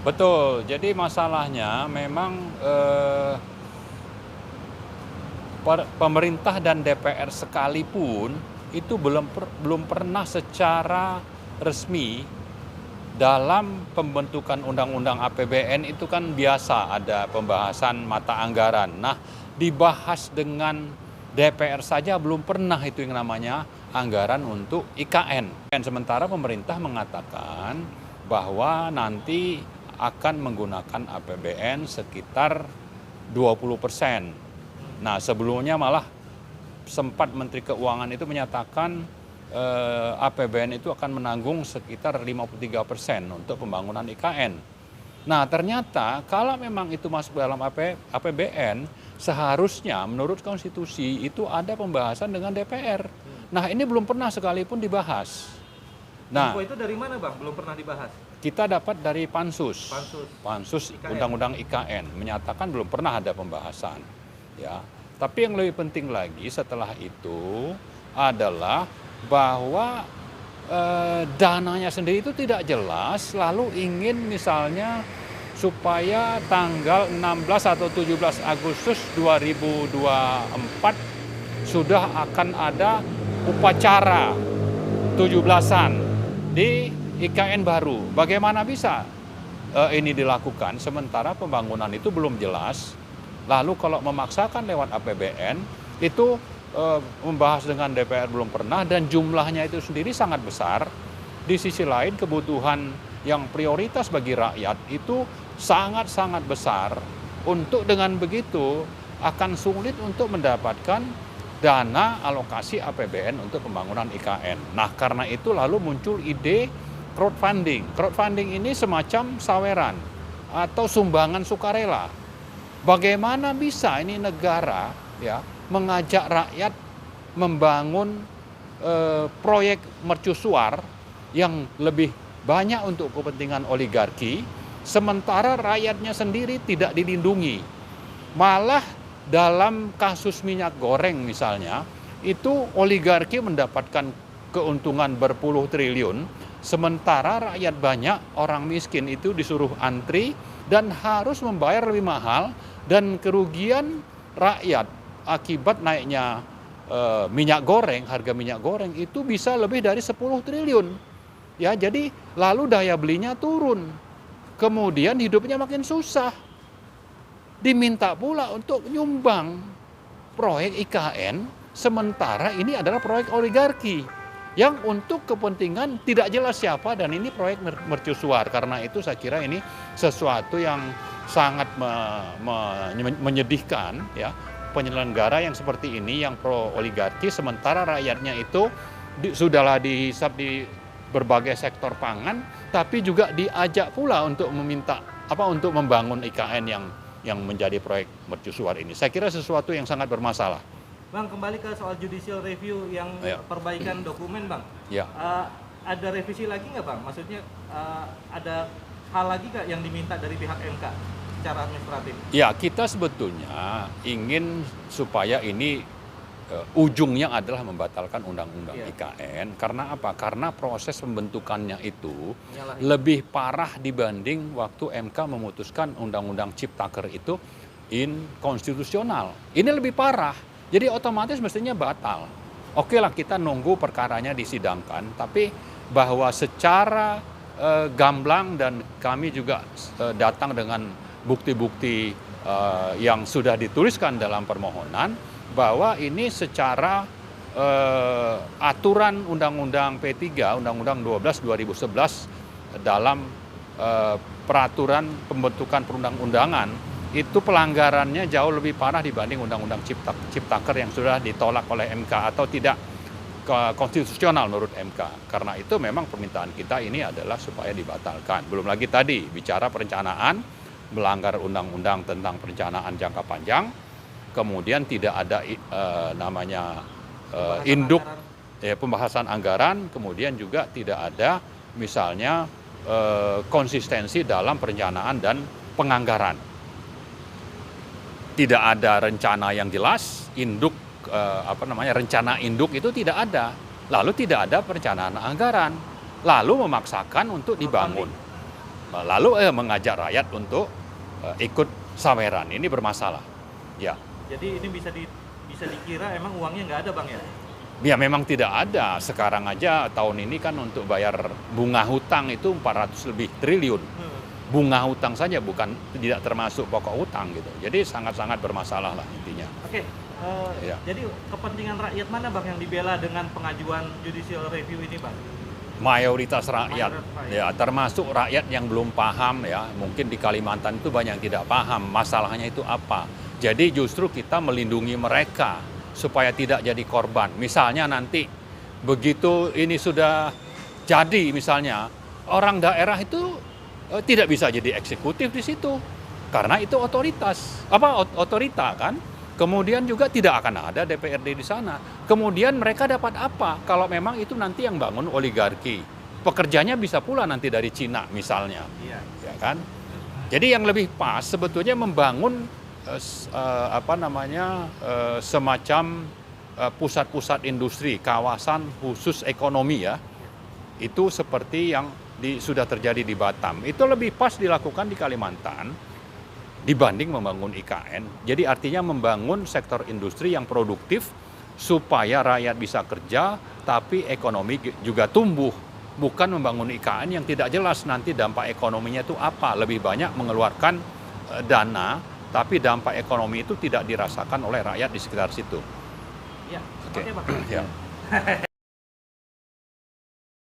Betul, jadi masalahnya memang pemerintah dan DPR sekalipun itu belum pernah secara resmi dalam pembentukan undang-undang APBN itu kan biasa ada pembahasan mata anggaran. Nah, dibahas dengan DPR saja belum pernah itu yang namanya anggaran untuk IKN. Dan sementara pemerintah mengatakan bahwa nanti akan menggunakan APBN sekitar 20%. Nah, sebelumnya malah sempat Menteri Keuangan itu menyatakan APBN itu akan menanggung sekitar 53% untuk pembangunan IKN. Nah, ternyata kalau memang itu masuk dalam APBN, seharusnya menurut konstitusi itu ada pembahasan dengan DPR. Nah, ini belum pernah sekalipun dibahas. Nah, info itu dari mana, Bang? Belum pernah dibahas. Kita dapat dari Pansus. Pansus Undang-Undang IKN menyatakan belum pernah ada pembahasan. Ya. Tapi yang lebih penting lagi setelah itu adalah bahwa dananya sendiri itu tidak jelas, lalu ingin misalnya supaya tanggal 16 atau 17 Agustus 2024 sudah akan ada upacara 17-an di IKN baru. Bagaimana bisa ini dilakukan sementara pembangunan itu belum jelas? Lalu kalau memaksakan lewat APBN itu membahas dengan DPR belum pernah dan jumlahnya itu sendiri sangat besar. Di sisi lain kebutuhan yang prioritas bagi rakyat itu sangat-sangat besar. Untuk dengan begitu akan sulit untuk mendapatkan dana alokasi APBN untuk pembangunan IKN. Nah, karena itu lalu muncul ide crowdfunding. Crowdfunding ini semacam saweran atau sumbangan sukarela. Bagaimana bisa ini negara ya mengajak rakyat membangun proyek mercusuar yang lebih banyak untuk kepentingan oligarki, sementara rakyatnya sendiri tidak dilindungi. Malah dalam kasus minyak goreng misalnya, itu oligarki mendapatkan keuntungan berpuluh triliun, sementara rakyat banyak, orang miskin itu disuruh antri dan harus membayar lebih mahal, dan kerugian rakyat akibat naiknya minyak goreng, harga minyak goreng itu bisa lebih dari 10 triliun. Ya, jadi lalu daya belinya turun. Kemudian hidupnya makin susah. Diminta pula untuk nyumbang proyek IKN, sementara ini adalah proyek oligarki yang untuk kepentingan tidak jelas siapa, dan ini proyek mercusuar. Karena itu saya kira ini sesuatu yang sangat menyedihkan ya, penyelenggara yang seperti ini yang pro oligarki sementara rakyatnya itu sudahlah dihisap di berbagai sektor pangan, tapi juga diajak pula untuk meminta untuk membangun IKN yang menjadi proyek mercusuar ini. Saya kira sesuatu yang sangat bermasalah. Bang, kembali ke soal judicial review yang perbaikan dokumen, Bang. Ya. Ada revisi lagi nggak, Bang? Maksudnya ada hal lagi nggak yang diminta dari pihak MK secara administratif? Ya, kita sebetulnya ingin supaya ini ujungnya adalah membatalkan undang-undang IKN. Karena apa? Karena proses pembentukannya itu lebih parah dibanding waktu MK memutuskan undang-undang Ciptaker itu inkonstitusional. Ini lebih parah. Jadi otomatis mestinya batal. Oke lah, kita nunggu perkaranya disidangkan, tapi bahwa secara gamblang dan kami juga datang dengan bukti-bukti yang sudah dituliskan dalam permohonan bahwa ini secara aturan Undang-Undang P3, Undang-Undang 12 2011 dalam peraturan pembentukan perundang-undangan itu pelanggarannya jauh lebih parah dibanding Undang-Undang Ciptaker yang sudah ditolak oleh MK atau tidak konstitusional menurut MK. Karena itu memang permintaan kita ini adalah supaya dibatalkan. Belum lagi tadi bicara perencanaan, melanggar undang-undang tentang perencanaan jangka panjang, kemudian tidak ada induk pembahasan anggaran, kemudian juga tidak ada misalnya konsistensi dalam perencanaan dan penganggaran. Tidak ada rencana yang jelas, rencana induk itu tidak ada. Lalu tidak ada perencanaan anggaran. Lalu memaksakan untuk dibangun. lalu mengajak rakyat untuk ikut saweran. Ini bermasalah. Ya. Jadi ini bisa dikira emang uangnya nggak ada Bang ya? Ya memang tidak ada. Sekarang aja tahun ini kan untuk bayar bunga hutang itu 400 lebih triliun. Bunga hutang saja, bukan tidak termasuk pokok hutang gitu. Jadi sangat-sangat bermasalah lah intinya. Oke. Ya. Jadi kepentingan rakyat mana Bang yang dibela dengan pengajuan judicial review ini Bang? Mayoritas rakyat, Mayoritas ya termasuk rakyat yang belum paham ya, mungkin di Kalimantan itu banyak yang tidak paham masalahnya itu apa. Jadi justru kita melindungi mereka supaya tidak jadi korban. Misalnya nanti begitu ini sudah jadi, misalnya orang daerah itu tidak bisa jadi eksekutif di situ karena itu otorita kan. Kemudian juga tidak akan ada DPRD di sana. Kemudian mereka dapat apa kalau memang itu nanti yang bangun oligarki? Pekerjanya bisa pula nanti dari Cina misalnya. Iya. Ya kan? Jadi yang lebih pas sebetulnya membangun semacam pusat-pusat industri, kawasan khusus ekonomi ya. Itu seperti yang sudah terjadi di Batam. Itu lebih pas dilakukan di Kalimantan dibanding membangun IKN. Jadi artinya membangun sektor industri yang produktif supaya rakyat bisa kerja, tapi ekonomi juga tumbuh. Bukan membangun IKN yang tidak jelas nanti dampak ekonominya itu apa. Lebih banyak mengeluarkan dana, tapi dampak ekonomi itu tidak dirasakan oleh rakyat di sekitar situ. Iya. Oke. Oke, Bang. Ya.